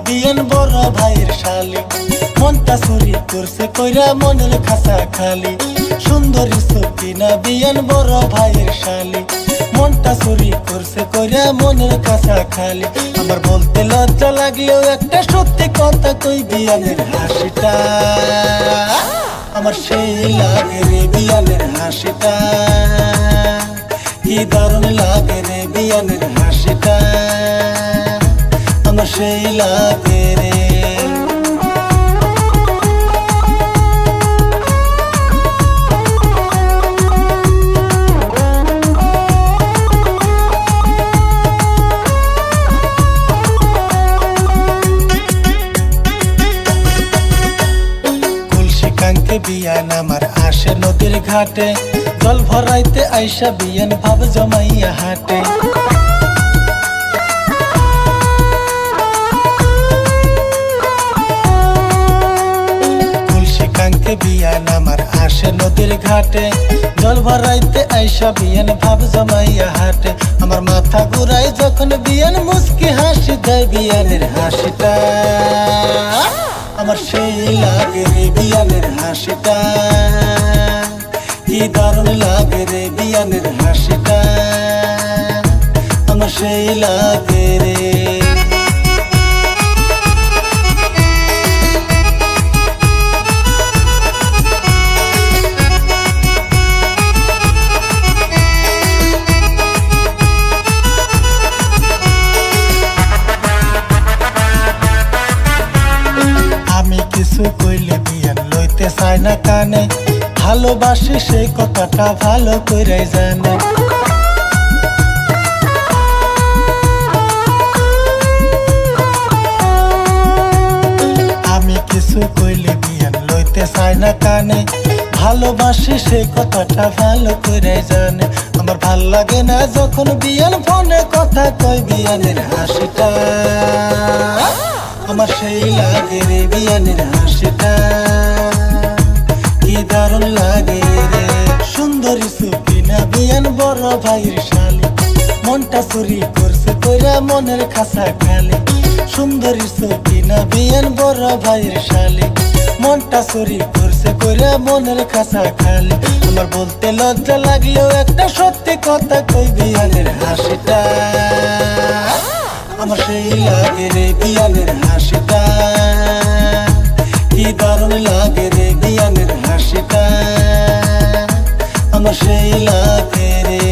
বিয়ান বড় ভাইয়ের শালি, মনটা চুরি করছে কইরা মনের খাসা খালি। সুন্দরী সকিনা বিয়ান বড় ভাইয়ের শালি, মনটা চুরি করছে কইরা মনের খাসা খালি। আমার বলতে লজ্জা লাগলেও একটা সত্যি কথা কই, বিয়ানের হাসিটা আমার সেই লাগে রে, বিয়ানের হাসিটা কি দারুণ লাগে রে, বিয়ানের হাসিটা আমার সেই লাগে রে। বিয়ান আমার আসে নদীর ঘাটে, জল ভরাইতে আইসা বিয়ান ভাব জমাইয়া হাটে। তুলসী কাঙ্কে বিয়ান আমার আসে নদীর ঘাটে, জল ভরাইতে আইসা বিয়ান ভাব জমাইয়া হাটে। আমার মাথা ঘুরাই যখন বিয়ান মুস্কি হাসি দেয়, বিয়ানের হাসিটা আমার সেই লাগে রে, বিয়ানের হাসিটা কি দারুণ লাগে রে, বিয়ানের হাসিটা আমার সেই লাগে রে। কিছু কইলে বিয়ান লইতে চায় না কানে, ভালোবাসি সেই কথাটা ভালো কইরাই জানে। আমি কিছু কইলে বিয়ান লইতে চায় না কানে, ভালোবাসি সেই কথাটা ভালো কইরাই জানে। আমার ভাল লাগে না যখন বিয়ান ফোনে কথা কয়, বিয়ানের হাসিটা আমার সেই লাগে রে, বিয়ানের হাসিটা কি দারুণ লাগে রে। সুন্দরী সকিনা বিয়ান বড় ভাইয়ের শালি, মনটা চুরি করছে কইরা মনের খাসা খালি। সুন্দরী সকিনা বিয়ান বড় ভাইয়ের শালি, মনটা চুরি করছে কইরা মনের খাসা খালি। আমার বলতে লজ্জা লাগলেও একটা সত্যি কথা কই, বিয়ানের হাসিটা আমার সেই লাগে রে, বিয়ানের হাসিটা কি দারুণ লাগে রে, বিয়ানের হাসিটা আমার সেই লাগে রে।